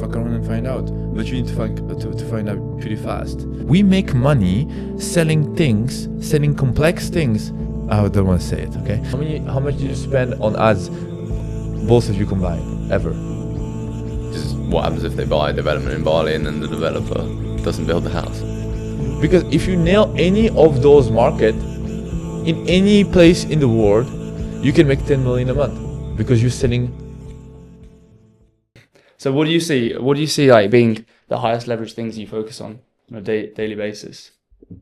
Fuck around and find out. But you need to find out pretty fast. We make money selling things, selling complex things. I don't want to say it, okay? How much did you spend on ads, both of you combined, ever? Just what happens if they buy development in Bali and then the developer doesn't build the house? Because if you nail any of those markets in any place in the world, you can make 10 million a month because you're selling. So what do you see like being the highest leverage things you focus on a daily basis,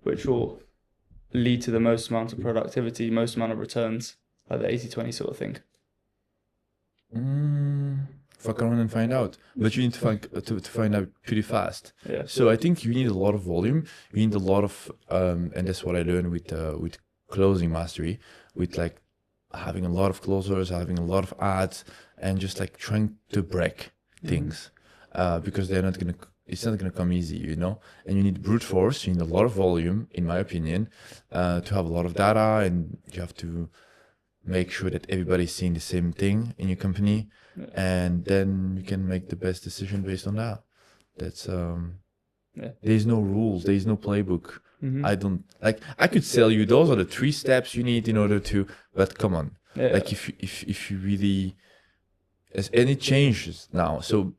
which will lead to the most amount of productivity, most amount of returns, like the 80-20 sort of thing? Fuck around and find out. But you need to find out pretty fast. Yeah. So I think you need a lot of volume. You need a lot of, and that's what I learned with closing mastery, with like having a lot of closers, having a lot of ads, and just like trying to break things, because it's not gonna come easy, you know. And you need brute force. You need a lot of volume, in my opinion, to have a lot of data, and you have to make sure that everybody's seeing the same thing in your company, and then you can make the best decision based on that. That's there's no rules, there's no playbook. I could tell you those are the 3 steps you need in order to, but come on, like if you really, and it changes now. So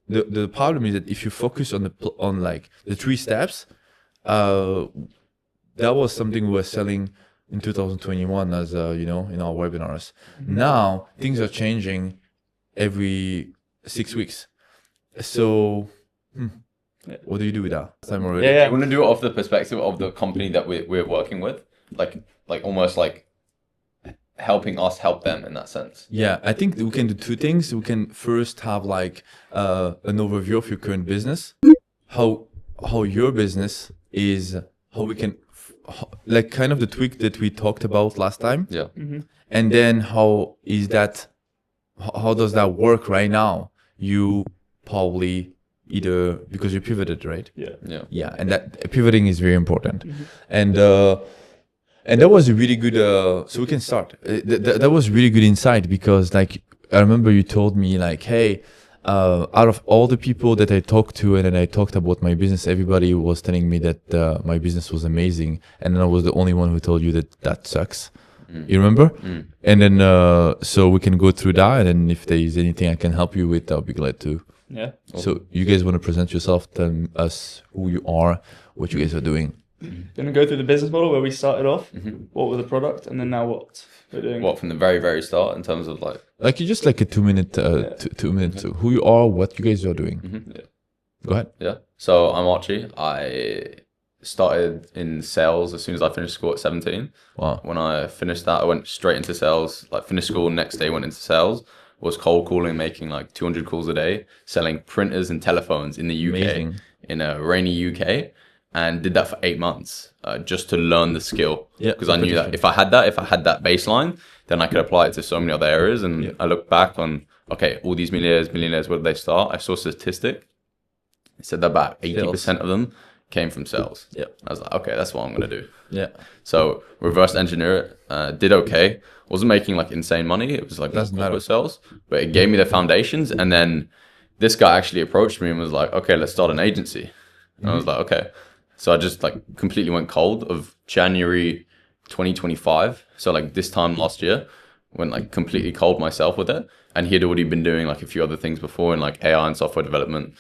the problem is that if you focus on like the 3 steps, that was something we were selling in 2021 as you know, in our webinars. Now things are changing every 6 weeks. So what do you do with that? Time already. Yeah. I want to do it off the perspective of the company that we're working with, like almost like helping us help them in that sense. Yeah, I think we can do 2 things. We can first have like an overview of your current business, how your business is, how we can like kind of the tweak that we talked about last time. Yeah. And then how does that work right now? You probably either, because you pivoted, right? Yeah, and that pivoting is very important. And that was a really good so we can start. That was really good insight, because like I remember you told me like, hey, out of all the people that I talked to, and then I talked about my business, everybody was telling me that my business was amazing, and then I was the only one who told you that sucks. You remember? And then so we can go through that, and then if there is anything I can help you with, I'll be glad to. Yeah. So you guys want to present yourself, tell us who you are, what you guys are doing. Gonna go through the business model where we started off, what was the product, and then now what we're doing. What, from the very, very start in terms of like you just like a 2 minute, 2 minutes, who you are, what you guys are doing. Go ahead. Yeah. So I'm Archie. I started in sales as soon as I finished school at 17. Wow. When I finished that, I went straight into sales. Like finished school, next day went into sales. Was cold calling, making like 200 calls a day, selling printers and telephones in the UK. Amazing. In a rainy UK. And did that for 8 months, just to learn the skill. Yeah, because I knew that if I had that baseline, then I could apply it to so many other areas. And I look back on, okay, all these millionaires, where did they start? I saw a statistic. It said that about 80% of them came from sales. Yeah. I was like, okay, that's what I'm going to do. Yeah. So reverse engineer it, did okay. Wasn't making like insane money. It was like corporate sales, but it gave me the foundations. And then this guy actually approached me and was like, okay, let's start an agency. And I was like, okay. So I just like completely went cold of January 2025. So like this time last year, went like completely cold myself with it. And he had already been doing like a few other things before in like AI and software development.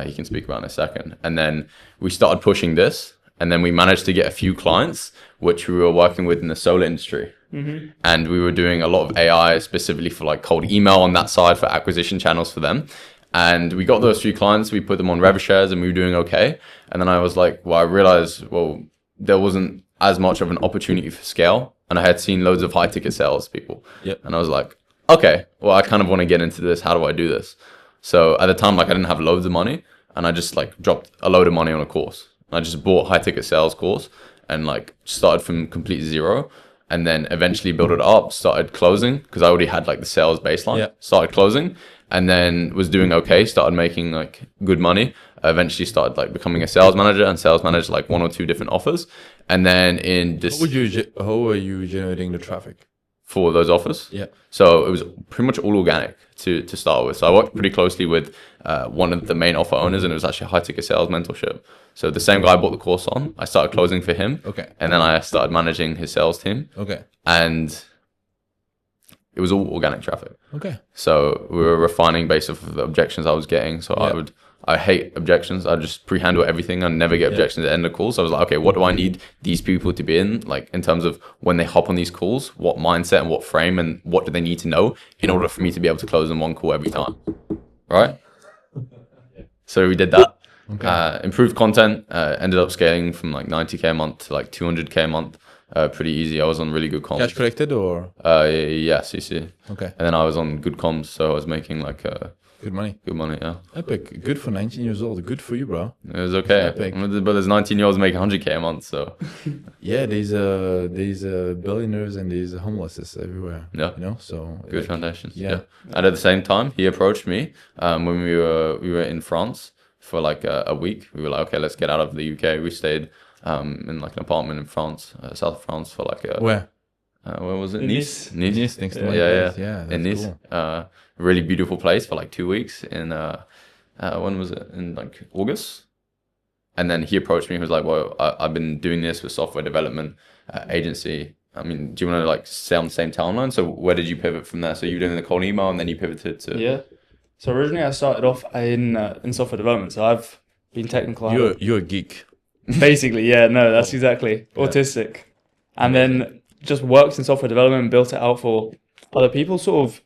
He can speak about in a second. And then we started pushing this, and then we managed to get a few clients, which we were working with in the solar industry. And we were doing a lot of AI specifically for like cold email on that side for acquisition channels for them. And we got those few clients, we put them on rev shares, and we were doing okay. And then I was like, well, I realized, there wasn't as much of an opportunity for scale. And I had seen loads of high ticket sales people. And I was like, okay, well, I kind of want to get into this. How do I do this? So at the time, like I didn't have loads of money, and I just like dropped a load of money on a course. I just bought high ticket sales course and like started from complete zero, and then eventually built it up, started closing because I already had like the sales baseline, started closing. And then was doing okay, started making like good money. Eventually started like becoming a sales manager, and sales managed like 1 or 2 different offers. And then in this, how are you generating the traffic? for those offers. Yeah. So it was pretty much all organic to start with. So I worked pretty closely with one of the main offer owners, and it was actually a high ticket sales mentorship. So the same guy I bought the course on, I started closing for him. Okay. And then I started managing his sales team. Okay. And it was all organic traffic. Okay. So we were refining based off of the objections I was getting. So I hate objections. I just pre-handle everything and never get objections at the end of calls. So I was like, okay, what do I need these people to be in? Like in terms of when they hop on these calls, what mindset and what frame and what do they need to know in order for me to be able to close in one call every time? Right? So we did that. Okay. Improved content, ended up scaling from like 90K a month to like 200K a month. Pretty easy. I was on really good comms. Cash collected or? Yeah, CC. Okay. And then I was on good comms, so I was making like good money. Good money, yeah. Epic. Good for 19 years old. Good for you, bro. It was okay. Epic. But there's 19-year-olds making 100K a month, so. Yeah, there's billionaires and there's homelesses everywhere. Yeah. You know, so. Good foundations. Yeah. And at the same time, he approached me when we were in France for like a week. We were like, okay, let's get out of the UK. We stayed in like an apartment in France, south of France for like a... Where was it? Nice. Nice, thanks to Yeah, in Nice. Cool. Really beautiful place for like 2 weeks in when was it? In like August. And then he approached me. He was like, well, I've been doing this with software development agency. I mean, do you want to like stay on the same timeline? So where did you pivot from there? So you were doing the cold email and then you pivoted to... Yeah. So originally I started off in software development. So I've been technical. You're a geek. Basically, yeah, no, that's exactly autistic. And then just worked in software development and built it out for other people. Sort of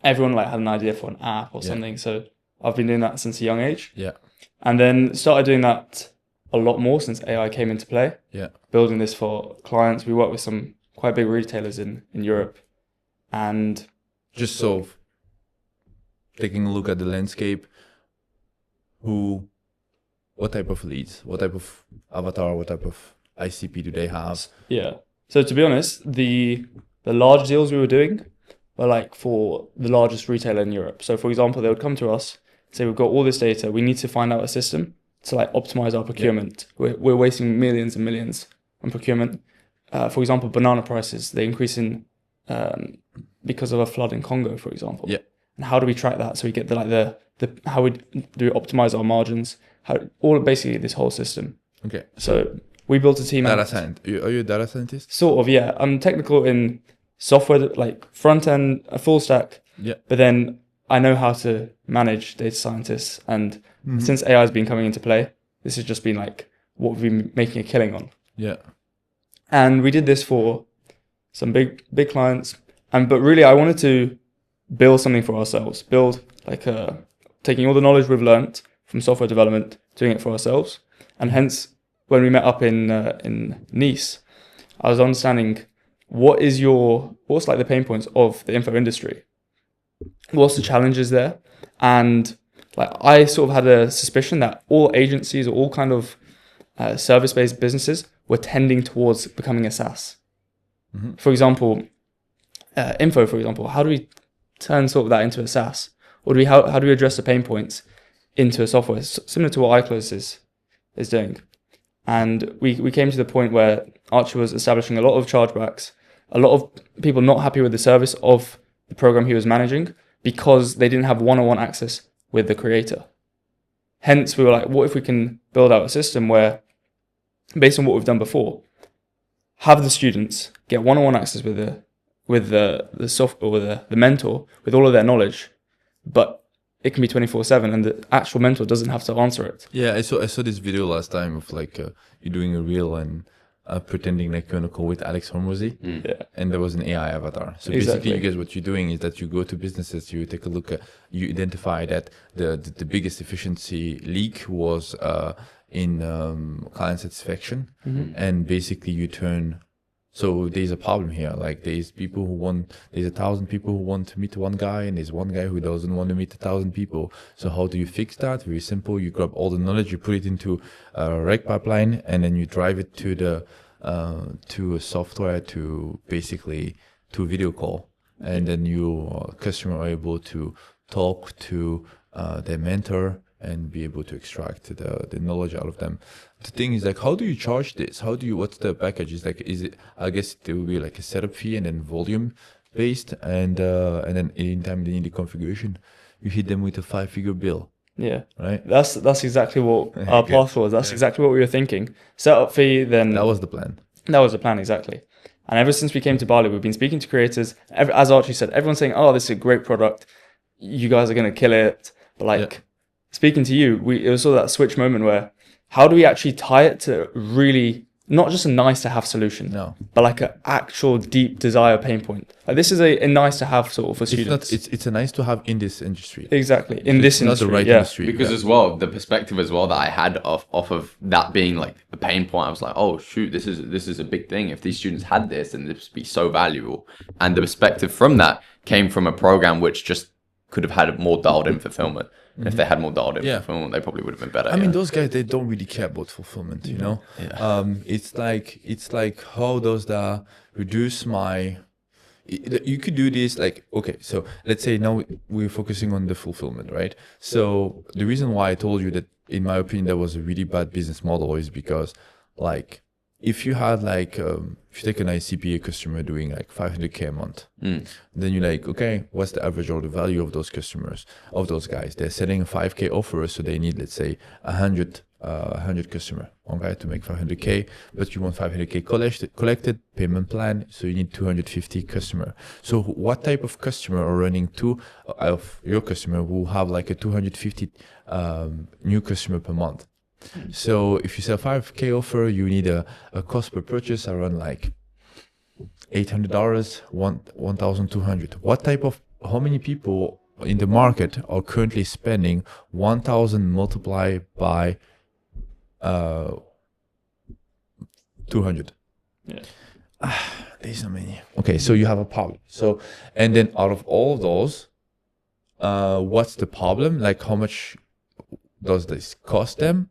everyone like had an idea for an app or something. So I've been doing that since a young age. Yeah. And then started doing that a lot more since AI came into play. Yeah. Building this for clients. We work with some quite big retailers in Europe. And just so taking a look at the landscape, what type of leads, what type of avatar, what type of ICP do they have? Yeah. So to be honest, the large deals we were doing were like for the largest retailer in Europe. So for example, they would come to us, say we've got all this data, we need to find out a system to like optimize our procurement. Yeah. We're wasting millions and millions on procurement. For example, banana prices, they increase in because of a flood in Congo, for example. Yeah. And how do we track that? So we get the how we do optimize our margins, all basically this whole system. Okay. So we built a team. Data scientist. Are you a data scientist? Sort of, yeah. I'm technical in software, like front end, a full stack. Yeah. But then I know how to manage data scientists. And since AI has been coming into play, this has just been like what we've been making a killing on. Yeah. And we did this for some big clients. But really, I wanted to build something for ourselves. Build like taking all the knowledge we've learned from software development, doing it for ourselves. And hence, when we met up in Nice, I was understanding what's like the pain points of the info industry, what's the challenges there, and like I sort of had a suspicion that all agencies or all kind of service-based businesses were tending towards becoming a SaaS. Mm-hmm. For example, info. For example, how do we turn sort of that into a SaaS, or how do we address the pain points into a software similar to what iClose is doing? And we came to the point where Archie was establishing a lot of chargebacks, a lot of people not happy with the service of the program he was managing because they didn't have one-on-one access with the creator. Hence, we were like, what if we can build out a system where, based on what we've done before, have the students get one-on-one access with the software or the mentor with all of their knowledge, but it can be 24/7 and the actual mentor doesn't have to answer it. Yeah, I saw this video last time of like you doing a reel and pretending like you're on a call with Alex Hormozy, and there was an AI avatar. So basically, you guys, what you're doing is that you go to businesses, you take a look at, you identify that the biggest efficiency leak was in client satisfaction, and basically you turn. So there's a problem here. Like there's 1,000 people who want to meet one guy, and there's one guy who doesn't want to meet 1,000 people. So how do you fix that? Very simple. You grab all the knowledge, you put it into a reg pipeline, and then you drive it to a software to a video call, and then your customer are able to talk to their mentor and be able to extract the knowledge out of them. The thing is like, how do you charge this? What's the package? I guess it will be like a setup fee and then volume based, and then anytime they need the configuration, you hit them with a 5-figure bill. Yeah, right. That's exactly what our path was. That's exactly what we were thinking. Setup fee, then that was the plan. That was the plan, exactly. And ever since we came to Bali, we've been speaking to creators. As Archie said, everyone's saying, "Oh, this is a great product. You guys are going to kill it." But speaking to you, it was sort of that switch moment where, how do we actually tie it to really not just a nice to have solution, but like an actual deep desire pain point? Like this is a nice to have sort of for students. It's a nice to have in this industry. Exactly, in this industry, not the right industry. Because as well, the perspective as well that I had off of that being like a pain point, I was like, oh shoot, this is a big thing. If these students had this, then this would be so valuable. And the perspective from that came from a program which just could have had more dialed in fulfillment. And if they had more dialed in fulfillment, they probably would have been better. I mean, those guys, they don't really care about fulfillment, you know? Yeah. It's like how does that reduce my... You could do this like, okay, so let's say now we're focusing on the fulfillment, right? So the reason why I told you that, in my opinion, that was a really bad business model is because like, if you had like, if you take an ICPA customer doing like 500K a month, then you're like, okay, what's the average order value of those customers, of those guys? They're selling a 5K offer, so they need, let's say, 100 customer, okay, to make 500K, but you want 500K collected, payment plan, so you need 250 customer. So what type of customer are running two of your customer who have like a 250 new customer per month? So if you sell 5K offer, you need a cost per purchase around like $800, $1,200. How many people in the market are currently spending 1,000 multiplied by 200? Yeah. There's so many. Okay, so you have a problem. So, and then out of all those, what's the problem? Like how much does this cost them,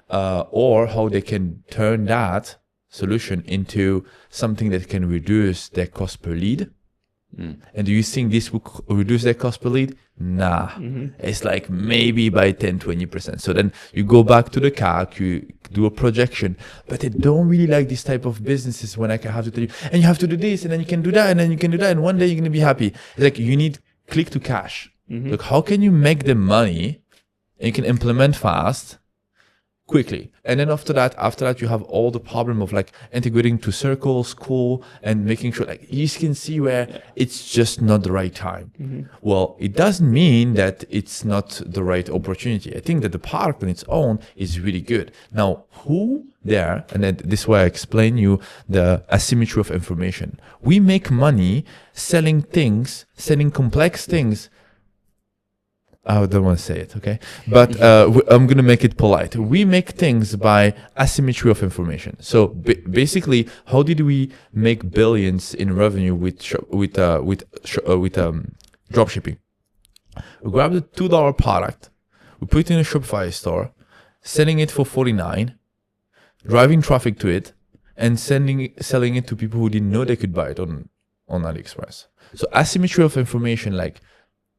or how they can turn that solution into something that can reduce their cost per lead? And do you think this will reduce their cost per lead? Nah, it's like maybe by 10-20%. So then you go back to the calc, you do a projection, but they don't really like this type of businesses when I can have to tell you, and you have to do this, and then you can do that, and then you can do that, and one day you're going to be happy. It's like you need click to cash. Like how can you make the money and you can implement fast, quickly? And then after that, you have all the problem of like integrating to circles, cool, and making sure like you can see where it's just not the right time. Well, it doesn't mean that it's not the right opportunity. I think that the product on its own is really good. Now, who there, and then this is why I explain you the asymmetry of information. We make money selling things, selling complex things. I don't want to say it, okay? But I'm going to make it polite. We make things by asymmetry of information. So basically, how did we make billions in revenue with dropshipping? We grab the $2 product, we put it in a Shopify store, selling it for $49, driving traffic to it, and selling it to people who didn't know they could buy it on AliExpress. So asymmetry of information, like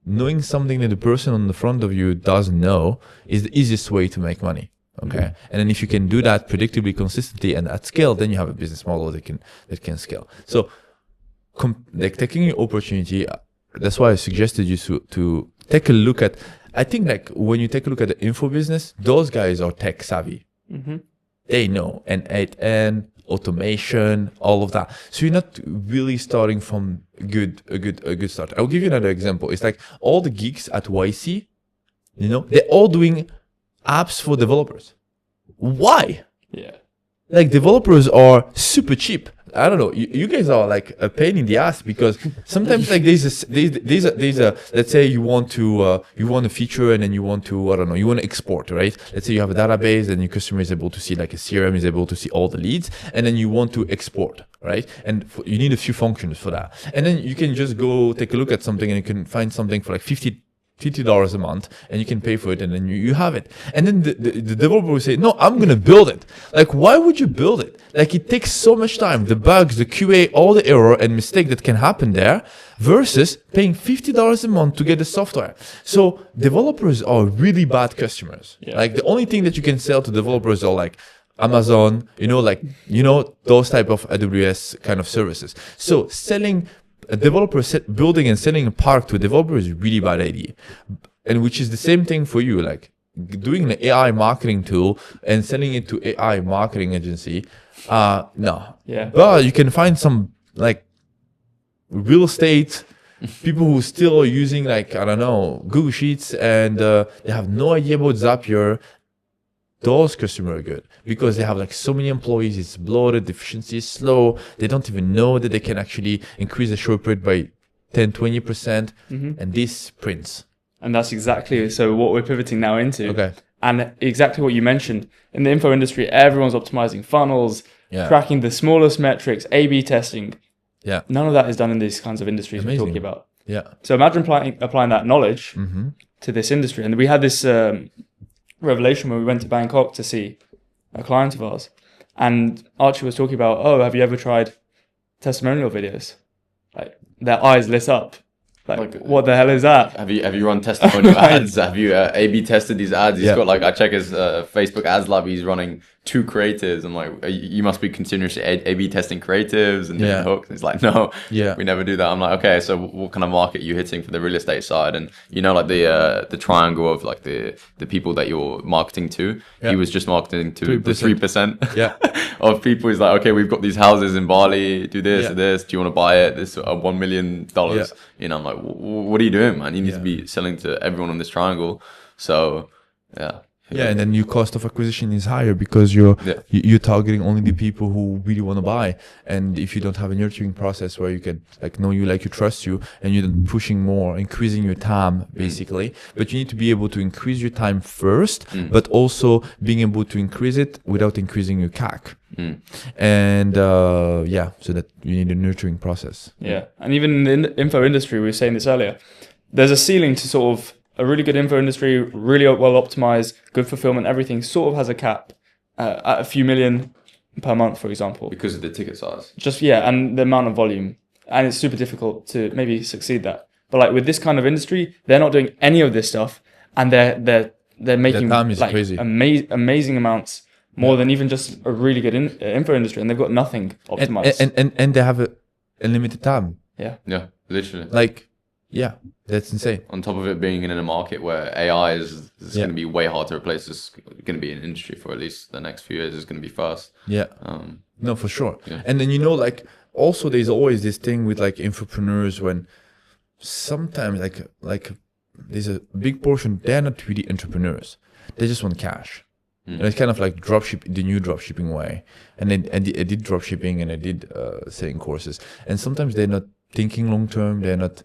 knowing something that the person on the front of you doesn't know, is the easiest way to make money. Okay. And then if you can do that predictably, consistently, and at scale, then you have a business model that can scale. So like taking your opportunity, that's why I suggested you to take a look at, I think like when you take a look at the info business, those guys are tech savvy. They know and automation, all of that. So you're not really starting from a good start. I'll give you another example. It's like all the geeks at YC, you know, they're all doing apps for developers. Why? Yeah. Like developers are super cheap. I don't know. You guys are like a pain in the ass because sometimes like there's a let's say you want a feature and then you want to, I don't know, you want to export, right? Let's say you have a database and your customer is able to see, like a CRM is able to see all the leads, and then you want to export, right? And you need a few functions for that. And then you can just go take a look at something and you can find something for like $50 $50 a month, and you can pay for it, and then you have it. And then the developer will say, no, I'm gonna build it. Like, why would you build it? Like, it takes so much time, the bugs, the QA, all the error and mistake that can happen there, versus paying $50 a month to get the software. So developers are really bad customers. Yeah. Like, the only thing that you can sell to developers are like Amazon, those type of AWS kind of services. So selling a developer building and selling a product to a developer is a really bad idea. And which is the same thing for you, like doing an AI marketing tool and selling it to AI marketing agency. No. Yeah. But you can find some like real estate people who still are using like, I don't know, Google Sheets, and they have no idea about Zapier. Those customers are good because they have like so many employees, it's bloated, the efficiency is slow, they don't even know that they can actually increase the throughput by 10-20%, and this prints. And that's exactly so what we're pivoting now into. Okay. And exactly what you mentioned. In the info industry, everyone's optimizing funnels, tracking the smallest metrics, A/B testing. Yeah. None of that is done in these kinds of industries we're talking about. Yeah. So imagine applying that knowledge to this industry. And we had this revelation when we went to Bangkok to see a client of ours, and Archie was talking about, oh, have you ever tried testimonial videos? Like, their eyes lit up. Like, what the hell is that? Have you run testimonial ads? Have you A/B tested these ads? He's got like, I check his Facebook ads lab. He's running 2 creatives. I'm like, you must be continuously A/B testing creatives and hitting hooks. He's like, no, we never do that. I'm like, okay, so what kind of market are you hitting for the real estate side? And like the triangle of like the people that you're marketing to. He was just marketing to 3%. The 3% of people. He's like, okay, we've got these houses in Bali. Do this or this. Do you want to buy it? This $1 million. I'm like, what are you doing, man? You need to be selling to everyone on this triangle. So and then your cost of acquisition is higher because you're targeting only the people who really want to buy. And if you don't have a nurturing process where you can like know you, like you, trust you, and you're pushing more, increasing your time basically, but you need to be able to increase your time first, but also being able to increase it without increasing your CAC. And so that you need a nurturing process. And even in the info industry, we were saying this earlier, there's a ceiling to sort of a really good info industry, really well optimized, good fulfillment, everything sort of has a cap at a few million per month, for example, because of the ticket size. And the amount of volume, and it's super difficult to maybe succeed that. But like with this kind of industry, they're not doing any of this stuff, and they're making like crazy. Amazing amounts. More than even just a really good info industry, and they've got nothing optimized. And they have a limited time. Yeah, literally. Like, that's insane. On top of it being in a market where AI is going to be way hard to replace, it's going to be an industry for at least the next few years. It's going to be fast. No, for sure. And then like also there's always this thing with like entrepreneurs when sometimes like there's a big portion they're not really entrepreneurs. They just want cash. And it's kind of like the new dropshipping way. And I did dropshipping and I did selling courses. And sometimes they're not thinking long term. They're not,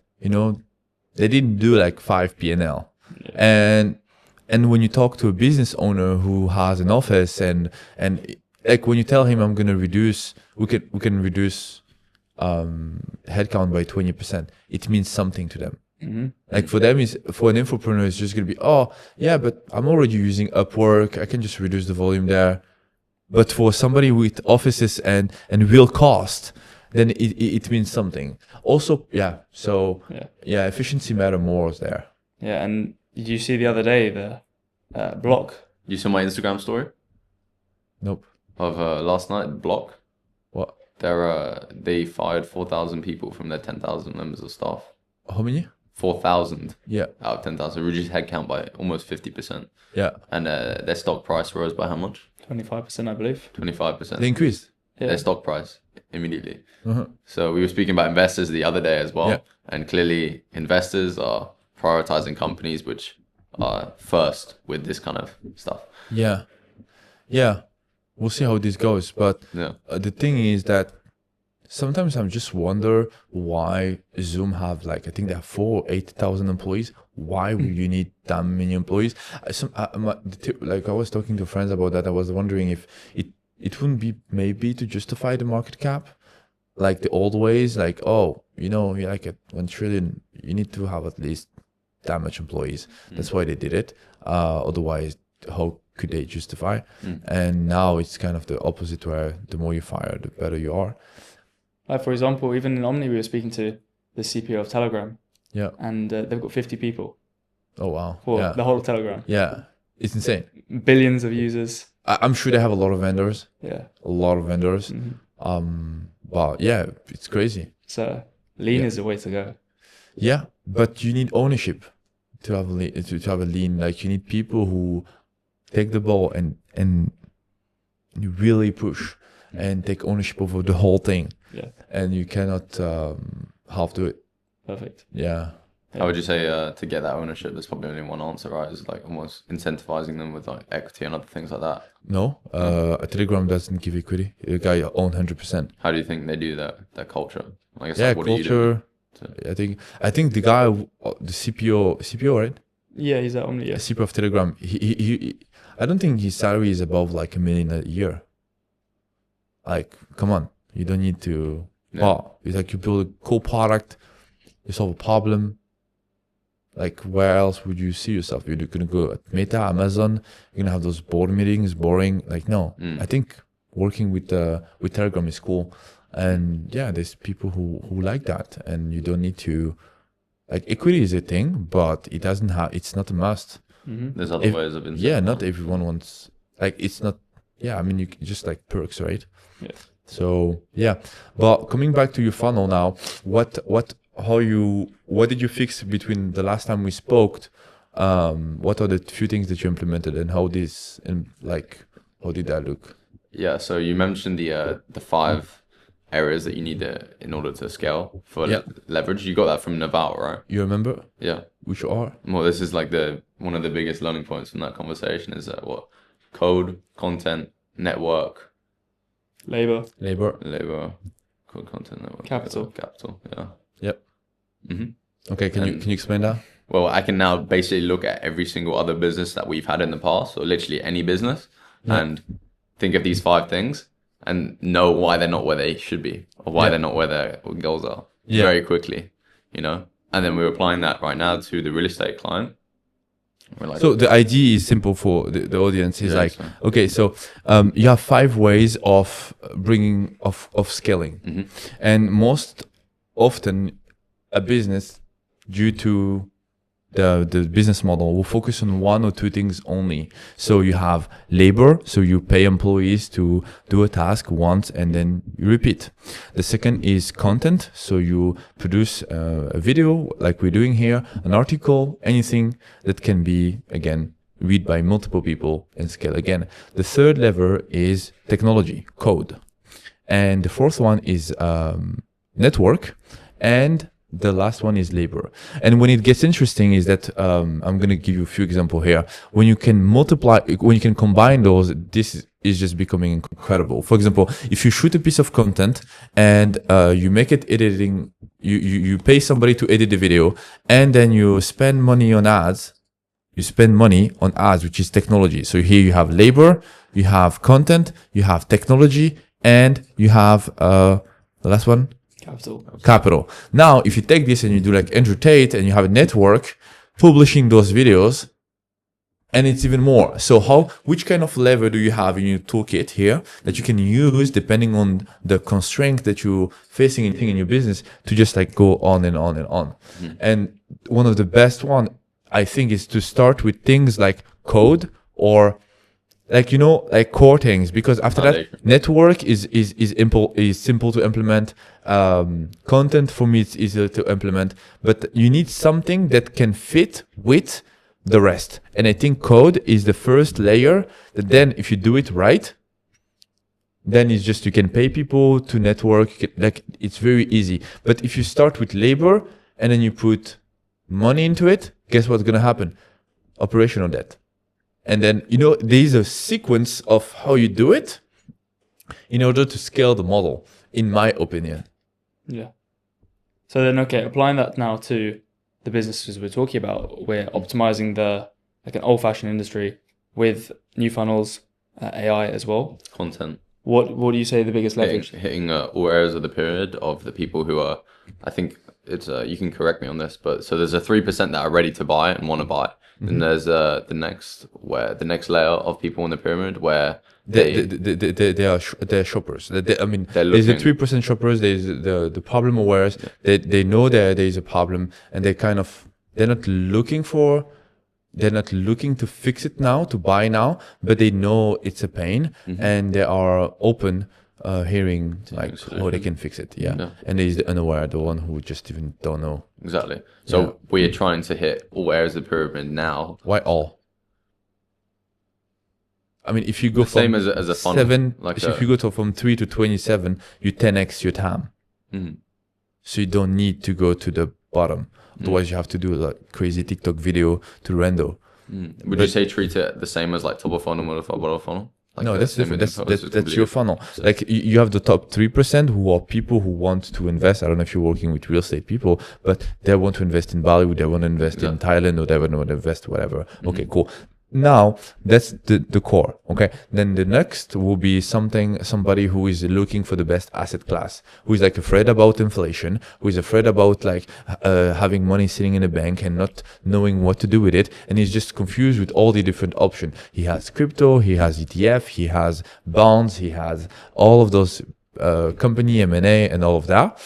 they didn't do like 5 P&L. And when you talk to a business owner who has an office and like when you tell him I'm gonna reduce, we can reduce headcount by 20%. It means something to them. Like for them, for an infopreneur, it's just gonna be, but I'm already using Upwork. I can just reduce the volume there. But for somebody with offices and real cost, then it means something. Also, efficiency matter more there. Yeah, and did you see the other day the Block? You saw my Instagram story? Nope. Of last night, Block. What? They fired 4,000 people from their 10,000 members of staff. How many? 4,000 out of 10,000, reduced headcount by almost 50%. And their stock price rose by how much? 25%, I believe. 25%. They increased their stock price immediately. So we were speaking about investors the other day as well, and clearly investors are prioritizing companies which are first with this kind of stuff. We'll see how this goes, but the thing is that sometimes I just wonder why Zoom have I think they have 8,000 employees. Why would you need that many employees? I was talking to friends about that. I was wondering if it wouldn't be maybe to justify the market cap, like the old ways, like, you're like at 1 trillion, you need to have at least that much employees. That's why they did it. Otherwise, how could they justify? And now it's kind of the opposite, where the more you fire, the better you are. Like, for example, even in Omni, we were speaking to the CPO of Telegram. Yeah. And they've got 50 people. Oh, wow. For Yeah. the whole of Telegram. Yeah. It's insane. Billions of users. I'm sure they have a lot of vendors. Yeah. A lot of vendors. But yeah, it's crazy. So lean is the way to go. Yeah, but you need ownership to have a lean. Like, you need people who take the ball and really push and take ownership over the whole thing. Yeah. And you cannot half do it. Perfect. Yeah. How would you say to get that ownership? There's probably only one answer, right? It's like almost incentivizing them with like equity and other things like that. No, a Telegram doesn't give equity. The guy owns 100%. How do you think they do that culture? I guess, Yeah, like, what culture. I think the guy, the CPO, right? Yeah, he's at Omni. Yeah. CPO of Telegram. He I don't think his salary is above like $1 million a year. Like, come on, you don't need to. Yeah. Oh, it's like you build a cool product, you solve a problem. Like, where else would you see yourself? You're gonna go at Meta, Amazon. You're gonna have those board meetings, boring. Like, no. I think working with Telegram is cool, and yeah, there's people who like that, and you don't need to. Like, equity is a thing, but it doesn't have. It's not a must. There's other ways of incentive. Yeah, not everyone wants. Like, it's not. Yeah, I mean, you just like perks, right? Yeah. So yeah, but coming back to your funnel now, what did you fix between the last time we spoke? What are the few things that you implemented, and how did that look? Yeah, so you mentioned the 5 areas that you need in order to scale for leverage. You got that from Naval, right? You remember? Yeah. Which are? Well, this is like one of the biggest learning points from that conversation is code, content, network, labor, code, content, network, capital. Yeah. Yep. Mm-hmm. Okay, can you explain that? Well, I can now basically look at every single other business that we've had in the past, or literally any business, and think of these 5 things and know why they're not where they should be, or why they're not where their goals are very quickly, And then we're applying that right now to the real estate client. Like, so the idea is simple for the audience. Is okay, so you have 5 ways of scaling, and most often a business, due to the business model, will focus on 1 or 2 things only. So you have labor, so you pay employees to do a task once and then you repeat. The second is content, so you produce a video like we're doing here, an article, anything that can be, again, read by multiple people and scale again. The third lever is technology, code. And the fourth one is network, and the last one is labor. And when it gets interesting is that I'm going to give you a few examples here. When you can combine those, this is just becoming incredible. For example, if you shoot a piece of content and you make it editing, you pay somebody to edit the video, and then you spend money on ads. You spend money on ads, which is technology. So here you have labor, you have content, you have technology, and you have the last one. Capital. Now, if you take this and you do like Andrew Tate and you have a network publishing those videos, and it's even more. So which kind of lever do you have in your toolkit here that you can use depending on the constraint that you're facing in your business to just like go on and on and on. And one of the best one, I think, is to start with things like code or like core things, because after that network is simple to implement. Content for me it's easier to implement, but you need something that can fit with the rest. And I think code is the first layer that then if you do it right, then it's just you can pay people to network, it's very easy. But if you start with labor and then you put money into it, guess what's gonna happen? Operational debt. And then, there's a sequence of how you do it in order to scale the model, in my opinion. Yeah. So then, okay, applying that now to the businesses we're talking about, we're optimizing an old-fashioned industry with new funnels, AI as well. Content. What do you say the biggest leverage? Hitting all areas of the pyramid of the people who are, I think, it's you can correct me on this, but so there's a 3% that are ready to buy and want to buy. Then there's the next layer of people in the pyramid where they're shoppers. I mean, They're there's the looking- 3% shoppers. There's the problem awares. They know there is a problem, and they're not looking to fix it now, to buy now, but they know it's a pain, and they are open hearing like how they can fix it. Yeah. And there's the unaware, the one who just even don't know. Exactly. So we're trying to hit all areas of the pyramid now. Why all? I mean, if you go The same from as a funnel, if you go from 3 to 27, you 10x your TAM. So you don't need to go to the bottom. Otherwise, you have to do like crazy TikTok video to render. Would you say treat it the same as like top of funnel, middle of funnel, bottom of funnel? Like No, that's different. That's completely your funnel. Like you have the top 3% who are people who want to invest. I don't know if you're working with real estate people, but they want to invest in Bali, they want to invest in Thailand, or they want to invest whatever. Okay, cool. Now that's the core. Okay, then the next will be somebody who is looking for the best asset class, who is like afraid about inflation, who is afraid about like having money sitting in a bank and not knowing what to do with it, and he's just confused with all the different options. He has crypto, he has ETF, he has bonds, he has all of those company M&A and all of that,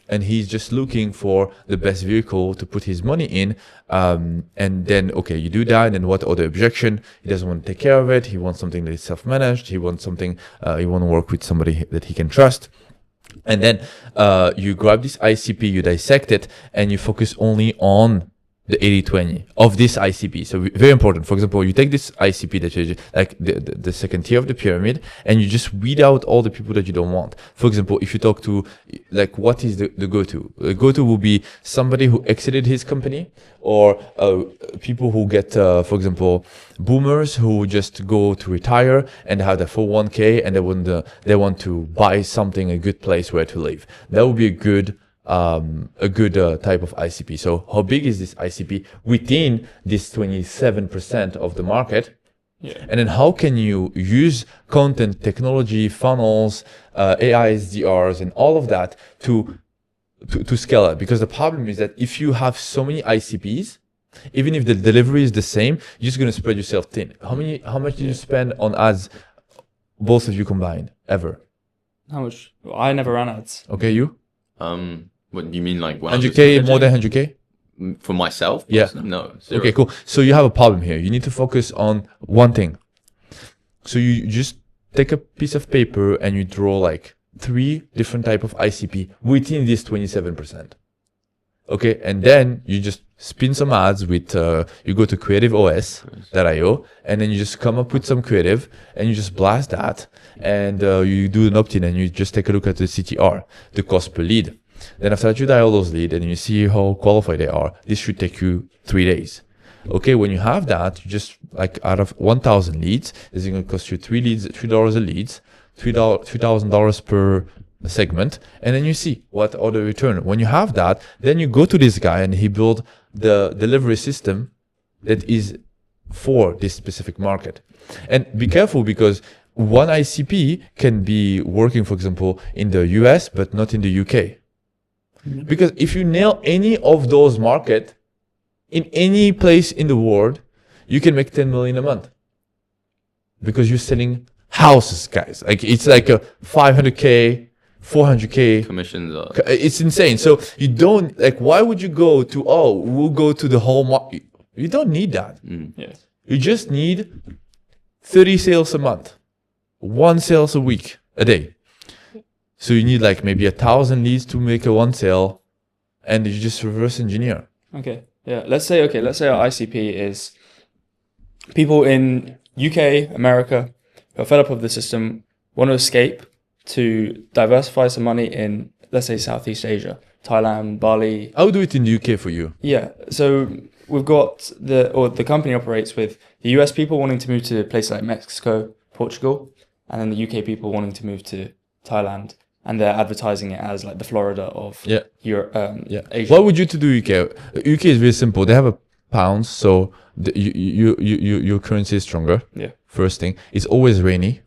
and he's just looking for the best vehicle to put his money in. And then, okay, you do that. And then what other objection? He doesn't want to take care of it. He wants something that is self-managed. He wants something, he want to work with somebody that he can trust. And then you grab this ICP, you dissect it, and you focus only on the 80-20 of this ICP. So very important. For example, you take this ICP that you like the second tier of the pyramid, and you just weed out all the people that you don't want. For example, if you talk to like what is the go-to? The go-to will be somebody who exited his company, or people who get, for example, boomers who just go to retire and have their 401k, and they want to buy something, a good place where to live. That would be a good type of ICP. So how big is this ICP within this 27% of the market? Yeah. And then how can you use content, technology, funnels, AI SDRs, and all of that to scale it? Because the problem is that if you have so many ICPs, even if the delivery is the same, you're just going to spread yourself thin. How much did you spend on ads, both of you combined, ever? How much? I never ran ads. Okay, you? What do you mean, like 100K, more than 100K? For myself? Yeah. No. 0. Okay, cool. So you have a problem here. You need to focus on one thing. So you just take a piece of paper and you draw like 3 different type of ICP within this 27%. Okay, and then you just spin some ads with, you go to creativeos.io, and then you just come up with some creative, and you just blast that, and you do an opt-in, and you just take a look at the CTR, the cost per lead. Then after that, you dial those leads, and you see how qualified they are. This should take you 3 days. Okay, when you have that, you just like out of 1,000 leads, it's going to cost you $3 a lead, $3,000 per segment, and then you see what are the return. When you have that, then you go to this guy and he build the delivery system that is for this specific market. And be careful, because one ICP can be working, for example, in the US, but not in the UK. Because if you nail any of those markets in any place in the world, you can make 10 million a month, because you're selling houses, guys. Like it's like a 500K, 400K commissions. It's insane. So you don't like, why would you go to, we'll go to the whole market? You don't need that. Yes. You just need 30 sales a month, 1 sales a day. So you need like maybe 1,000 leads to make a 1 sale, and you just reverse engineer. Okay. Yeah. Let's say our ICP is people in UK, America, who are fed up of the system, want to escape to diversify some money in, let's say, Southeast Asia, Thailand, Bali. I'll do it in the UK for you. Yeah. So we've got the company operates with the US people wanting to move to places like Mexico, Portugal, and then the UK people wanting to move to Thailand. And they're advertising it as like the Florida of Europe, Asia. What would you to do UK? UK is very simple. They have a pound, so your currency is stronger. Yeah. First thing, it's always rainy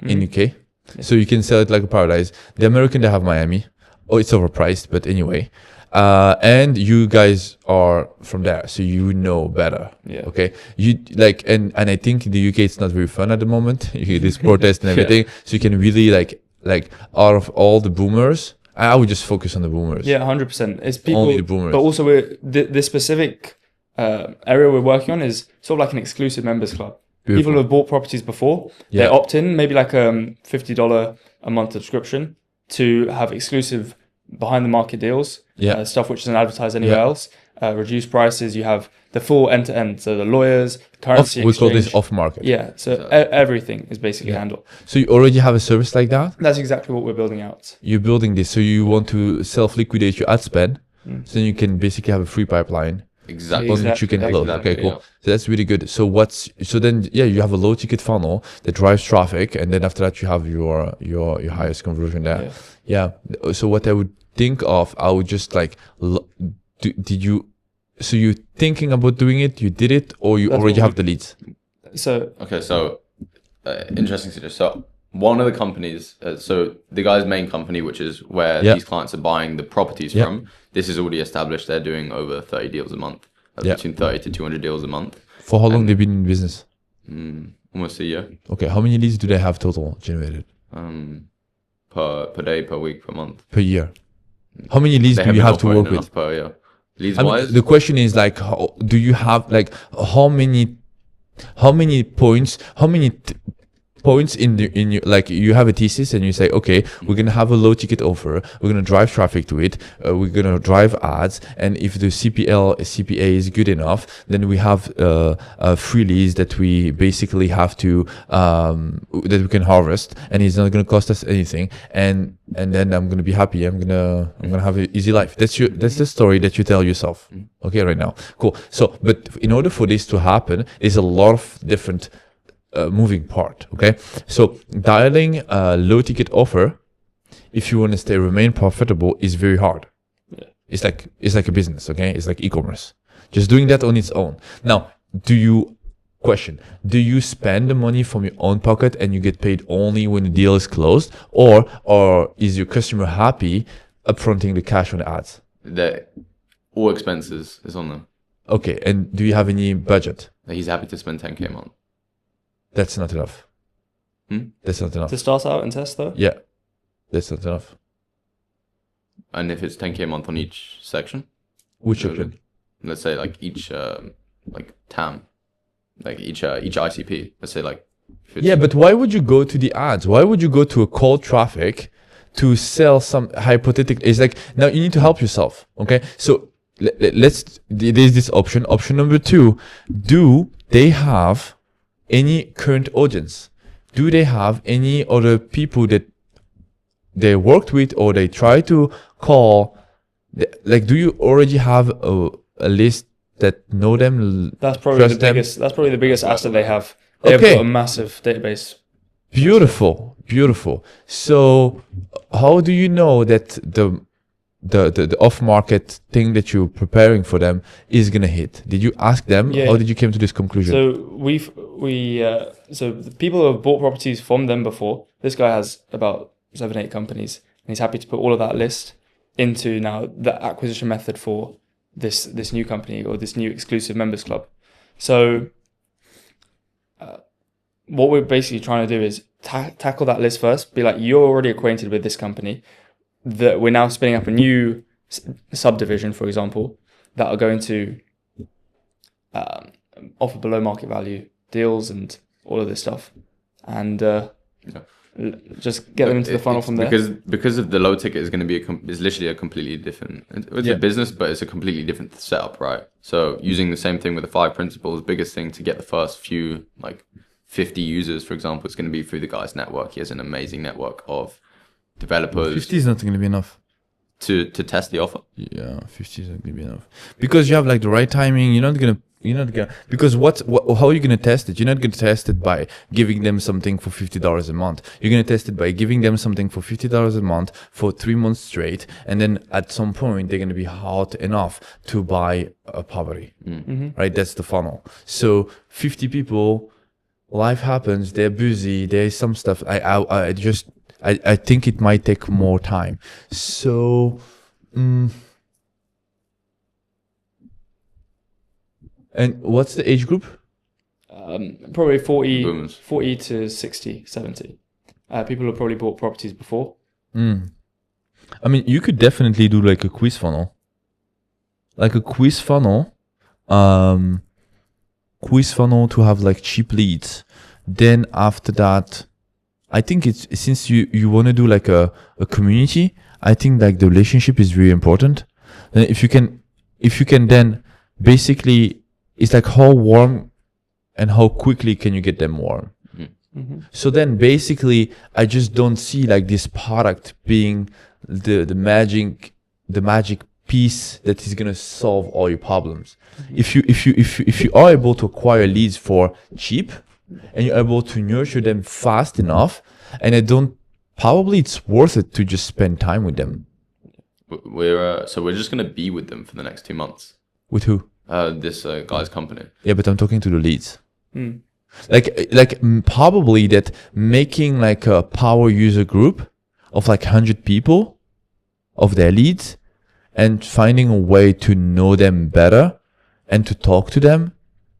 in UK, so you can sell it like a paradise. The American, they have Miami. Oh, it's overpriced, but anyway. And you guys are from there, so you know better. Yeah. Okay. You like, and I think in the UK it's not very fun at the moment. You hear this protest and everything, so you can really like out of all the boomers, I would just focus on the boomers. Yeah, 100%. It's people, Only the boomers. but also this specific area we're working on is sort of like an exclusive members club. Beautiful. People who have bought properties before, they opt in, maybe like $50 a month subscription to have exclusive behind the market deals, stuff which isn't advertised anywhere else, reduced prices. You have the full end to end, so the lawyers, currency exchange. We call this off market. Yeah, so everything is basically handled. So you already have a service like that? That's exactly what we're building out. You're building this, so you want to self-liquidate your ad spend, so then you can basically have a free pipeline. Exactly. On which you can close. Exactly, Okay, cool. yeah. So that's really good. So then you have a low ticket funnel that drives traffic, and then after that you have your highest conversion there. Yeah. So what I would think of, I would just like, so you're thinking about doing it, you did it, or you already have the leads? So interesting to just so one of the companies, so the guy's main company, which is where these clients are buying the properties from, this is already established. They're doing over 30 deals a month, between 30 to 200 deals a month. For how long they've been in business? Almost a year. Okay, how many leads do they have total generated? Per day, per week, per month. Per year. How many leads do you have to work with? Per year. Leads I mean, wise? the question is like, do you have like how many points in your, like, you have a thesis and you say, okay, we're gonna have a low ticket offer, we're gonna drive traffic to it, we're gonna drive ads, and if the CPA is good enough, then we have a free leads that we basically have to that we can harvest, and it's not gonna cost us anything, and then I'm gonna be happy. I'm gonna have an easy life. That's the story that you tell yourself. Okay, right now, cool. So, but in order for this to happen, there's a lot of different moving part. Okay, so dialing a low ticket offer, if you want to remain profitable, is very hard. It's like a business. Okay, it's like e-commerce. Just doing that on its own. Now, do you spend the money from your own pocket and you get paid only when the deal is closed, or is your customer happy upfronting the cash on the ads? All expenses is on them. Okay, and do you have any budget? He's happy to spend 10K a month. That's not enough. That's not enough. To start out and test though? Yeah, that's not enough. And if it's 10K a month on each section? Which section? Let's say like each like TAM, like each ICP. Let's say like. Yeah, but why would you go to the ads? Why would you go to a cold traffic to sell some hypothetical? It's like, now you need to help yourself. Okay, so there's this option. Option number 2: do they have any current audience? Do they have any other people that they worked with or they try to call? Like, do you already have a list that know them? That's probably the biggest. That's probably the biggest asset they have. They've got a massive database. Beautiful. So, how do you know that the off-market thing that you're preparing for them is gonna hit? Did you ask them? Yeah. How did you come to this conclusion? So so the people who have bought properties from them before, this guy has about 7-8 companies, and he's happy to put all of that list into now the acquisition method for this new company or this new exclusive members club. So what we're basically trying to do is tackle that list first. Be like, you're already acquainted with this company, that we're now spinning up a new subdivision, for example, that are going to offer below market value deals and all of this stuff, and just get them into the funnel from there. Because of the low ticket is going to be is literally a completely different. It's a business, but it's a completely different setup, right? So using the same thing with the 5 principles, biggest thing to get the first few, like 50 users, for example, it's going to be through the guy's network. He has an amazing network of developers. 50 is not going to be enough to test the offer. Yeah, 50 is not going to be enough because you have like the right timing. You're not gonna because how are you gonna test it? You're not gonna test it by giving them something for $50 a month. You're gonna test it by giving them something for $50 a month for 3 months straight, and then at some point they're gonna be hot enough to buy a property. Right? That's the funnel. So 50 people, life happens. They're busy. There's some stuff. I just I think it might take more time. So, and what's the age group? Probably 40, Boomers. 40 to 60, 70. People have probably bought properties before. I mean, you could definitely do like a quiz funnel. Like a quiz funnel to have like cheap leads. Then after that, I think it's, since you want to do like a community, I think like the relationship is really important. And if you can then basically, it's like how warm and how quickly can you get them warm. So then basically I just don't see like this product being the magic piece that is going to solve all your problems. If you are able to acquire leads for cheap and you're able to nurture them fast enough, and probably it's worth it to just spend time with them. We're just gonna be with them for the next 2 months. With who? This guy's company. Yeah, but I'm talking to the leads. Like probably that making like a power user group of like 100 people of their leads and finding a way to know them better and to talk to them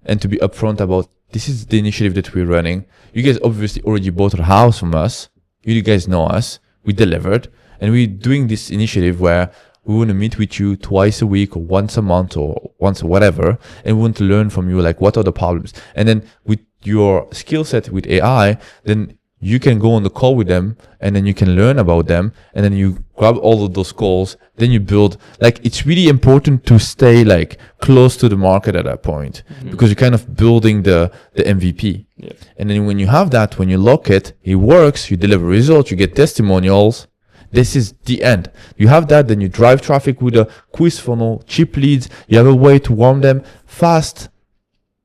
and to be upfront about, this is the initiative that we're running. You guys obviously already bought a house from us. You guys know us. We delivered. And we're doing this initiative where we want to meet with you twice a week or once a month or once or whatever. And we want to learn from you, like, what are the problems? And then with your skill set with AI, then you can go on the call with them and then you can learn about them. And then you grab all of those calls. Then you build, like, it's really important to stay like close to the market at that point, because you're kind of building the MVP. Yeah. And then when you have that, when you lock it, it works, you deliver results, you get testimonials. This is the end. You have that, then you drive traffic with a quiz funnel, cheap leads. You have a way to warm them fast.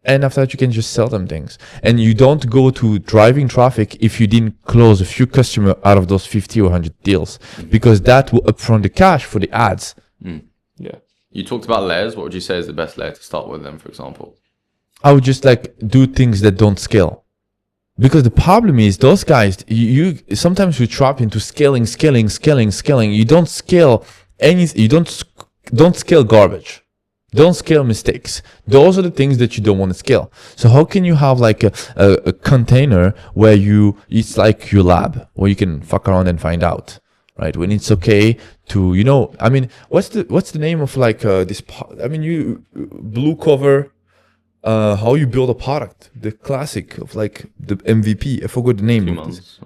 And after that, you can just sell them things. And you don't go to driving traffic if you didn't close a few customers out of those 50 or 100 deals, because that will upfront the cash for the ads. Yeah. You talked about layers. What would you say is the best layer to start with them, for example? I would just like do things that don't scale. Because the problem is those guys, you sometimes you trap into scaling. You don't scale anything. You don't scale garbage. Don't scale mistakes. Those are the things that you don't want to scale. So how can you have like a container where it's like your lab where you can fuck around and find out, right? When it's okay to, I mean, what's the name of like this? I mean, blue cover. How you build a product, the classic of like the MVP. I forgot the name. 2 months.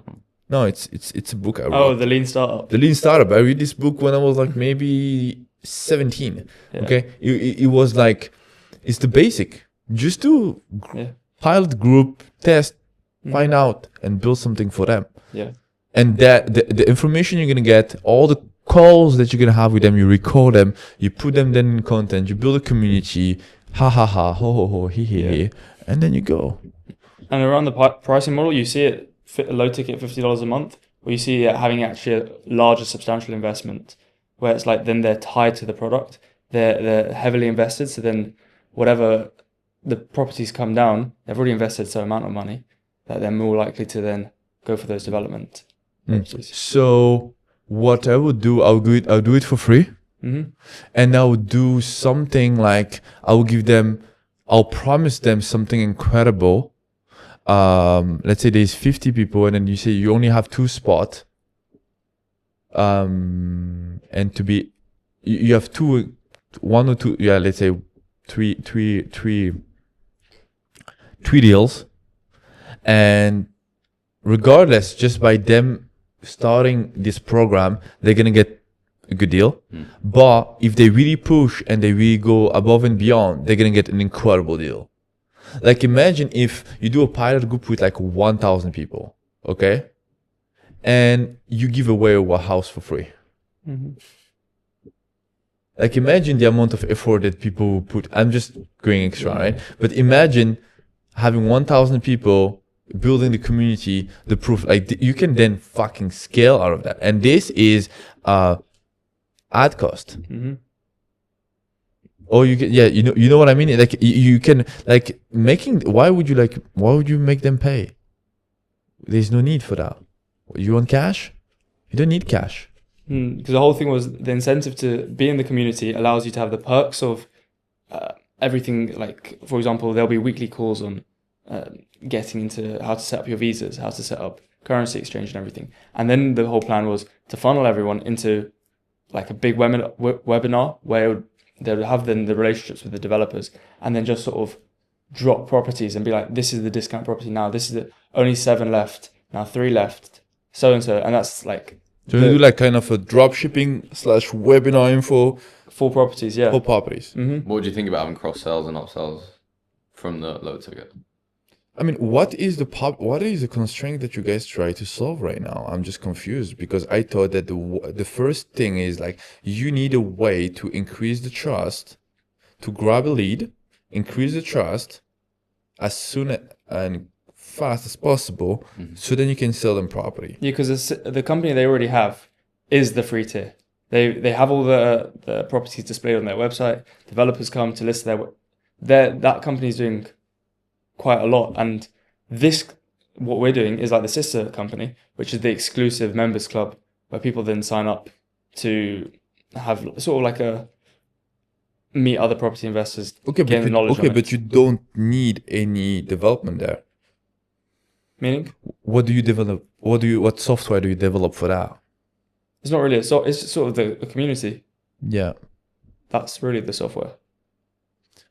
No, it's a book I wrote. Oh, the Lean Startup. The Lean Startup. I read this book when I was like maybe 17. Yeah. Okay, it was like, it's the basic. Just do pilot group, test, find out, and build something for them. Yeah. And that the information you're gonna get, all the calls that you're gonna have with them, you record them, you put them then in content, you build a community. Ha ha ha, ho ho ho, he he he, and then you go. And around the pricing model, you see it low ticket, $50 a month, or you see it having actually a larger substantial investment, where it's like then they're tied to the product, they're heavily invested. So then whatever the properties come down, they've already invested some amount of money that they're more likely to then go for those development properties. So what I would do, I'll do it for free. And I would do something like I'll promise them something incredible. Let's say there's 50 people and then you say you only have 2 spots. And you have 1 or 2, let's say three deals. And regardless, just by them starting this program, they're going to get a good deal. But if they really push and they really go above and beyond, they're gonna get an incredible deal. Like, imagine if you do a pilot group with like 1,000 people, okay, and you give away a house for free. Like, imagine the amount of effort that people put. I'm just going extra, right? But imagine having 1,000 people, building the community, the proof. Like, you can then fucking scale out of that. And this is ad cost. Or you can, you know what I mean? Like, you can like why would you make them pay? There's no need for that. You want cash? You don't need cash. Because the whole thing was the incentive to be in the community allows you to have the perks of everything. Like, for example, there'll be weekly calls on getting into how to set up your visas, how to set up currency exchange and everything. And then the whole plan was to funnel everyone into like a big webinar where they would have then the relationships with the developers and then just sort of drop properties and be like, this is the discount property now, this is the only 7 left, now 3 left, so and so. And that's like, so you do like kind of a drop shipping / webinar info for properties, yeah. For properties. Mm-hmm. What would you think about having cross sells and upsells from the low ticket? I mean, what is the constraint that you guys try to solve right now? I'm just confused because I thought that the first thing is like you need a way to increase the trust, to grab a lead, increase the trust as soon and fast as possible, so then you can sell them property. Yeah, because the company they already have is the free tier. They have all the properties displayed on their website. Developers come to list that company is doing quite a lot, and what we're doing is like the sister company, which is the exclusive members club where people then sign up to have sort of like a meet other property investors, gain the knowledge. Okay, but you don't need any development there. Meaning? What do you develop? What software do you develop for that? It's not really it's sort of the community. Yeah. That's really the software.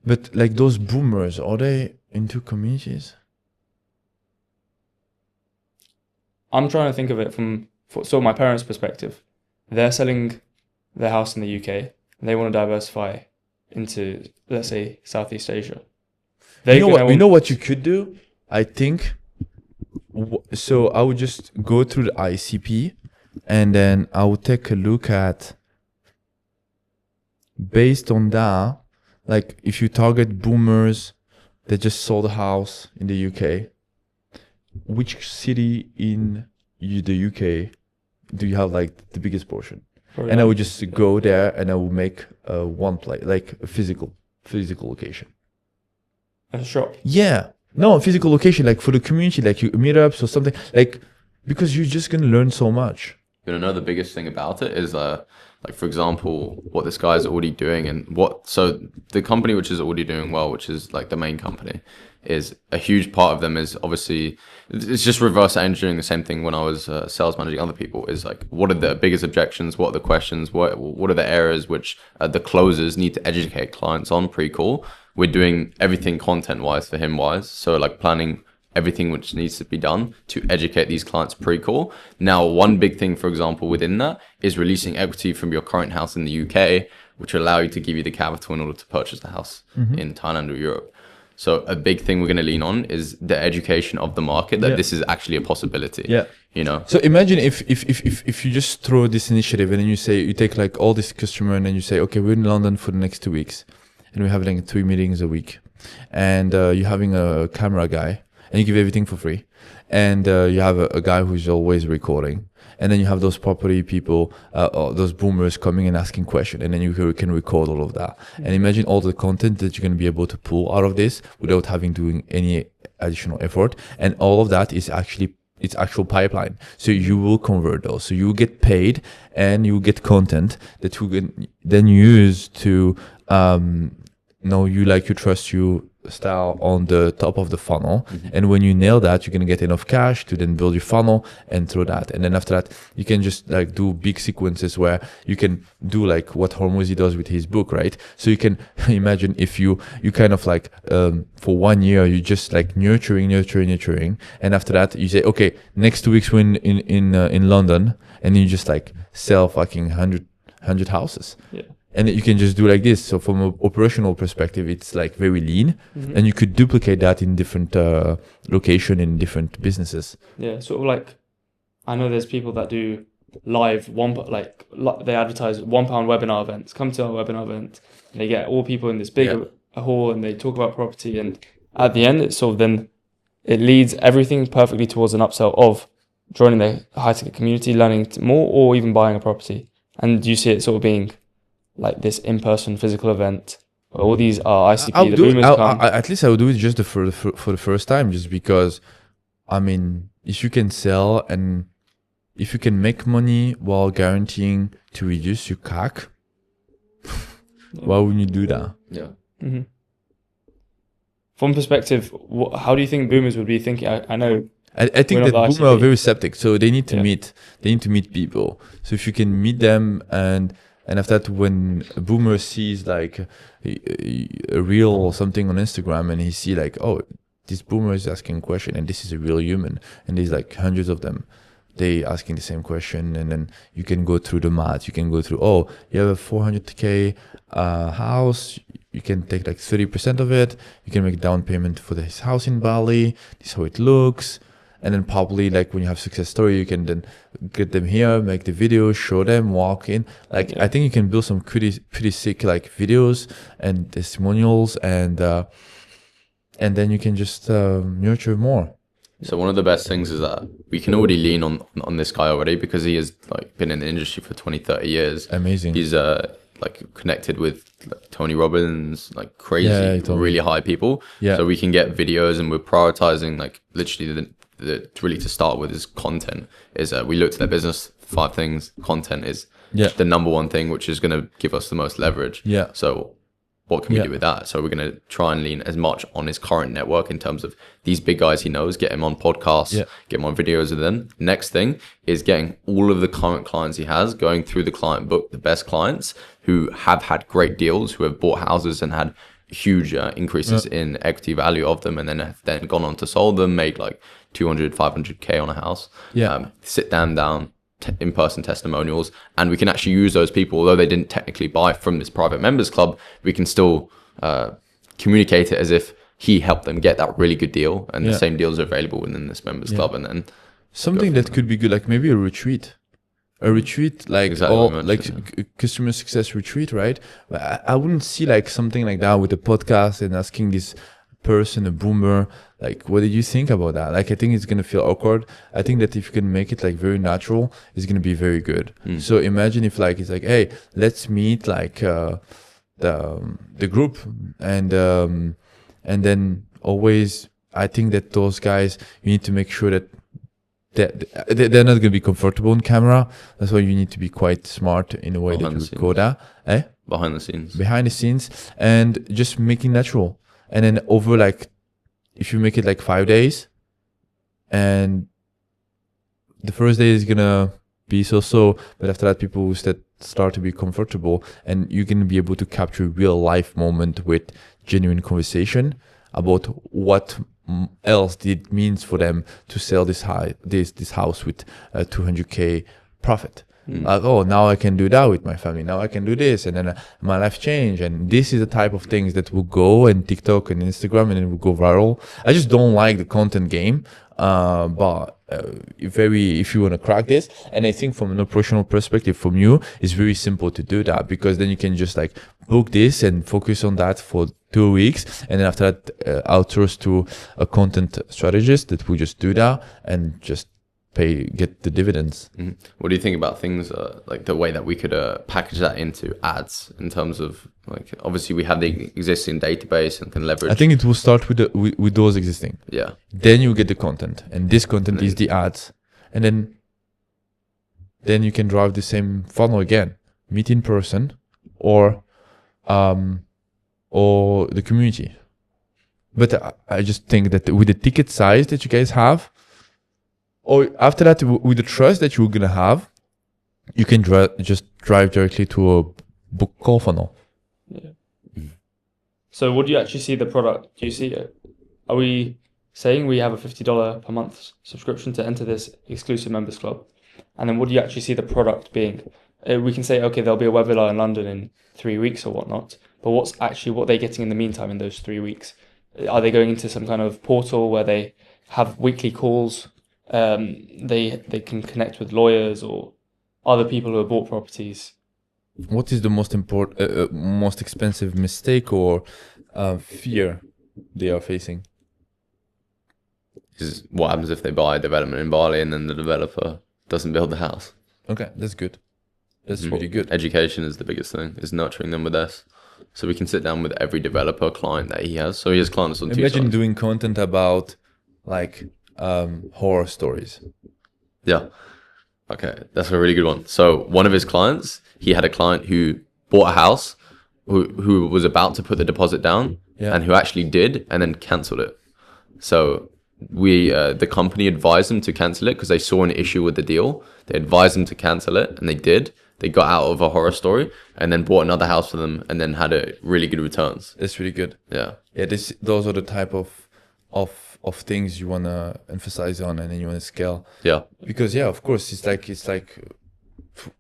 But like those boomers, are they into communities? I'm trying to think of it from my parents' perspective. They're selling their house in the UK and they want to diversify into, let's say, Southeast Asia. You know what you could do? I think. So I would just go through the ICP and then I would take a look at, based on that, like if you target boomers that just sold a house in the UK, which city in the UK do you have like the biggest portion? And I would just go there and I would make one play, like a physical location. A shop? Yeah. No, a physical location, like for the community, like you meetups or something, like, because you're just going to learn so much. You know, the biggest thing about it is, like, for example, what this guy is already doing so the company which is already doing well, which is like the main company, is a huge part of them is obviously, it's just reverse engineering the same thing when I was sales managing other people, is like, what are the biggest objections? What are the questions? What are the areas which the closers need to educate clients on pre-call? We're doing everything content-wise for him-wise. So like planning everything which needs to be done to educate these clients pre-call. Now, one big thing, for example, within that is releasing equity from your current house in the UK, which will allow you to give you the capital in order to purchase the house in Thailand or Europe. So a big thing we're going to lean on is the education of the market that this is actually a possibility. Yeah. You know. So imagine if you just throw this initiative and then you take like all this customer and then you say, okay, we're in London for the next 2 weeks and we're having 3 meetings a week, and you're having a camera guy and you give everything for free, and you have a guy who's always recording, and then you have those property people, or those boomers coming and asking questions, and then you can record all of that. And imagine all the content that you're going to be able to pull out of this without having doing any additional effort, and all of that is actually its actual pipeline. So you will convert those. So you will get paid and you will get content that you can then use to know you, like you trust you style on the top of the funnel. And when you nail that, you're going to get enough cash to then build your funnel and throw that. And then after that, you can just like do big sequences where you can do like what Hormozy does with his book, right? So you can imagine if you kind of like, for 1 year, you just like nurturing. And after that, you say, okay, next 2 weeks we're in London, and you just like sell fucking 100 houses. Yeah. And you can just do like this. So from an operational perspective, it's like very lean, and you could duplicate that in different location in different businesses. Yeah, sort of like, I know there's people that do live they advertise £1 webinar events. Come to our webinar event, and they get all people in this big hall, and they talk about property. And at the end, it's sort of then it leads everything perfectly towards an upsell of joining the high ticket community, learning more, or even buying a property. And you see it sort of being like this in-person physical event where all these are ICP, the boomers come. At least I would do it just for the first time, just because, I mean, if you can sell and if you can make money while guaranteeing to reduce your CAC, why wouldn't you do that? Yeah. Mm-hmm. From perspective, how do you think boomers would be thinking? I know. I think that boomers are very skeptic, so they need to meet. They need to meet people. So if you can meet them, and after that, when a boomer sees like a reel or something on Instagram, and he see like, oh, this boomer is asking a question, and this is a real human, and there's like hundreds of them, they asking the same question, and then you can go through the math. You can go through, oh, you have a 400K house. You can take like 30% of it. You can make a down payment for this house in Bali. This is how it looks. And then probably like when you have success story, you can then get them here, make the video, show them, walk in. Like I think you can build some pretty sick like videos and testimonials, and then you can just nurture more. So one of the best things is that we can already lean on this guy already, because he has like been in the industry for 20, 30 years. Amazing. He's like connected with like Tony Robbins, like crazy, really high people. Yeah. So we can get videos, and we're prioritizing like literally really to start with is content. We looked at their business, 5 things. Content is the number one thing, which is going to give us the most leverage. Yeah. So what can we do with that? So we're going to try and lean as much on his current network in terms of these big guys he knows, get him on podcasts, get him on videos with them. Next thing is getting all of the current clients he has, going through the client book, the best clients who have had great deals, who have bought houses and had huge increases in equity value of them, and then have then gone on to sold them, made like 200, 500K on a house. Sit them down, in-person testimonials, and we can actually use those people, although they didn't technically buy from this private members club, we can still communicate it as if he helped them get that really good deal, and the same deals are available within this members club. And then something that could be good, like maybe a retreat, like customer success retreat, right? I wouldn't see like something like that with a podcast and asking this person, a boomer, like, what did you think about that? Like, I think it's going to feel awkward. I think that if you can make it like very natural, it's going to be very good. So imagine if like, it's like, hey, let's meet like the group, and then always, I think that those guys, you need to make sure that they're not going to be comfortable on camera. That's why you need to be quite smart in a way that you go there. Behind the scenes, and just making natural. And then over like, if you make it like 5 days, and the first day is gonna be so, but after that people will start to be comfortable, and you're gonna be able to capture real life moment with genuine conversation about what else it means for them to sell this house with 200K profit. Like, oh, now I can do that with my family. Now I can do this, and then my life changed. And this is the type of things that will go in TikTok and Instagram, and it will go viral. I just don't like the content game, but if you want to crack this, and I think from an operational perspective from you, it's very simple to do that, because then you can just like book this and focus on that for 2 weeks, and then after that outsource to a content strategist that will just do that and just get the dividends. What do you think about things like the way that we could package that into ads, in terms of like, obviously we have the existing database and can leverage? I think it will start with those existing. Then you get the content, and this content is the ads, and then you can drive the same funnel again, meet in person or the community. But I just think that with the ticket size that you guys have, or after that, with the trust that you're gonna have, you can just drive directly to a book call funnel. So what do you actually see the product? Do you see it? Are we saying we have a $50 per month subscription to enter this exclusive members club? And then what do you actually see the product being? We can say, okay, there'll be a webinar in London in 3 weeks or whatnot, but what are they getting in the meantime in those 3 weeks? Are they going into some kind of portal where they have weekly calls? They can connect with lawyers or other people who have bought properties. What is the most expensive mistake or fear they are facing? Is what happens if they buy a development in Bali and then the developer doesn't build the house? Okay, that's good. That's really good. Education is the biggest thing, is nurturing them with us. So we can sit down with every developer client that he has. So he has clients on 2 sides. Imagine doing content about like horror stories. Yeah. Okay, that's a really good one. So one of his clients, he had a client who bought a house, who was about to put the deposit down, Yeah. and who actually did, and then cancelled it. So the company advised them to cancel it because they saw an issue with the deal. They advised them to cancel it, and they did. They got out of a horror story, and then bought another house for them, and then had a really good returns. That's really good. Yeah. Yeah, those are the type of things you want to emphasize on, and then you want to scale. Yeah. Because of course, it's like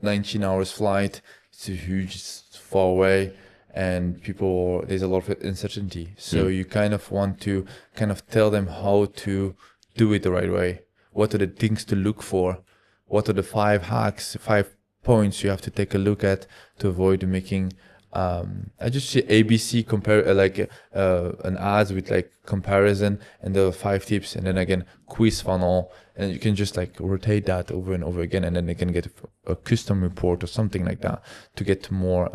19 hours flight. It's a huge, it's far away, and there's a lot of uncertainty. So you kind of want to kind of tell them how to do it the right way. What are the things to look for? What are the 5 hacks, 5 points you have to take a look at to avoid making I just see ABC compare an ads with like comparison and the 5 tips, and then again quiz funnel, and you can just like rotate that over and over again, and then they can get a custom report or something like that to get more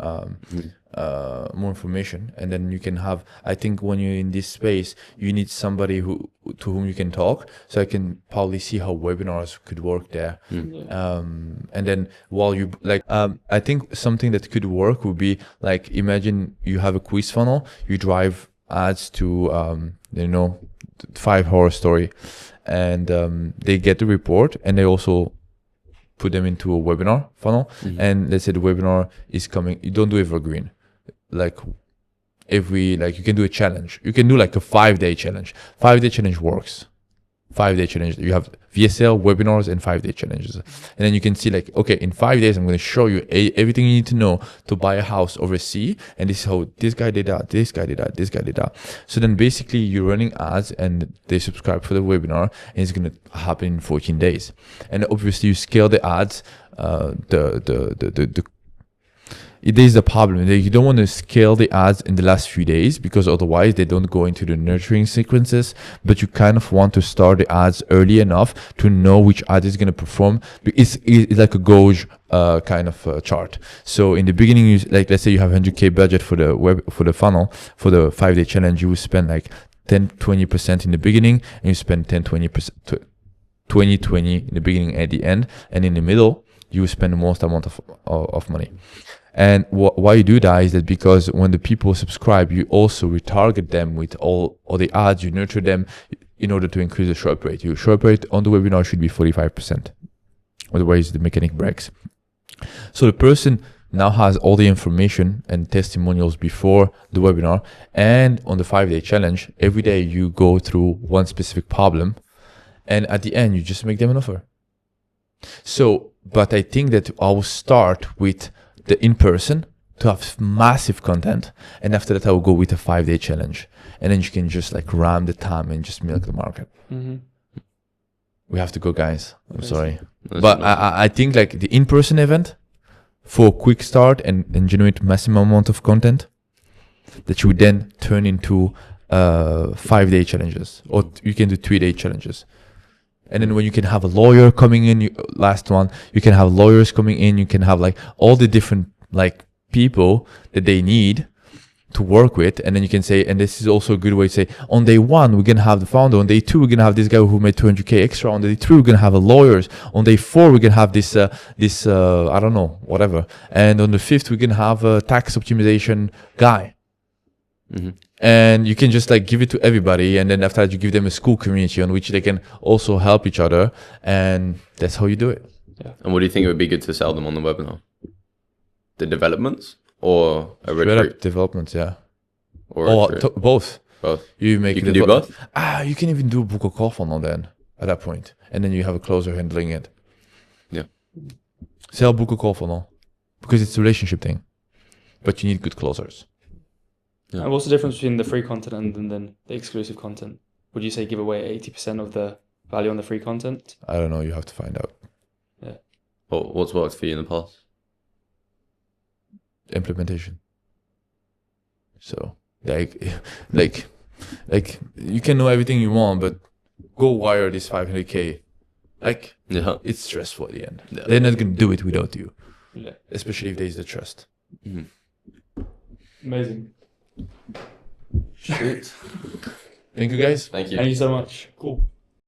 information. And then you can have, I think when you're in this space, you need somebody to whom you can talk. So I can probably see how webinars could work there. And then while you I think something that could work would be like, imagine you have a quiz funnel, you drive ads to 5 horror story, and they get the report, and they also put them into a webinar funnel. And let's say the webinar is coming, you don't do evergreen. Like you can do a challenge. You can do like a 5-day challenge. 5-day challenge works. 5-day challenge. You have VSL, webinars, and 5-day challenges. And then you can see like, okay, in 5 days, I'm going to show you everything you need to know to buy a house overseas. And this is how this guy did that, this guy did that, this guy did that. So then basically you're running ads, and they subscribe for the webinar, and it's going to happen in 14 days. And obviously you scale the ads, it is the problem. You don't want to scale the ads in the last few days, because otherwise they don't go into the nurturing sequences. But you kind of want to start the ads early enough to know which ad is going to perform. It's like a Gauge kind of chart. So in the beginning, let's say you have 100K budget for the funnel for the 5-day challenge. You will spend like 10-20% in the beginning, and you spend 10-20%, 20-20 in the beginning, at the end, and in the middle you will spend the most amount of money. And why you do that is that because when the people subscribe, you also retarget them with all the ads, you nurture them in order to increase the show up rate. Your show up rate on the webinar should be 45%. Otherwise, the mechanic breaks. So the person now has all the information and testimonials before the webinar, and on the 5-day challenge, every day you go through one specific problem, and at the end, you just make them an offer. So, but I think that I will start with the in-person to have massive content, and after that I will go with a 5-day challenge, and then you can just like ram the time and just milk the market. We have to go, guys. I'm sorry, but I think like the in-person event for a quick start and generate maximum amount of content that you would then turn into 5-day challenges, or you can do 3-day challenges. And then when you can have a lawyer coming in, last one, you can have lawyers coming in, you can have like all the different like people that they need to work with. And then you can say, and this is also a good way to say, on day 1, we're going to have the founder. On day 2, we're going to have this guy who made 200K extra. On day 3, we're going to have a lawyers. On day 4, we're going to have this, I don't know, whatever. And on the 5th, we're going to have a tax optimization guy. And you can just like give it to everybody, and then after that you give them a school community on which they can also help each other, and that's how you do it. And what do you think it would be good to sell them on the webinar? The developments or a retreat? Developments, yeah. Or both. Both. You can do both? You can even do a book or call funnel then at that point, and then you have a closer handling it. Yeah. Sell book or call funnel because it's a relationship thing, but you need good closers. Yeah. And what's the difference between the free content and then the exclusive content? Would you say give away 80% of the value on the free content? I don't know. You have to find out. Yeah. Well, what's worked for you in the past? Implementation. So like you can know everything you want, but go wire this 500K. Like it's stressful at the end. Yeah. They're not gonna do it without you. Yeah. Especially if there is the trust. Amazing. Thank you, guys. Thank you. Thank you so much. Cool.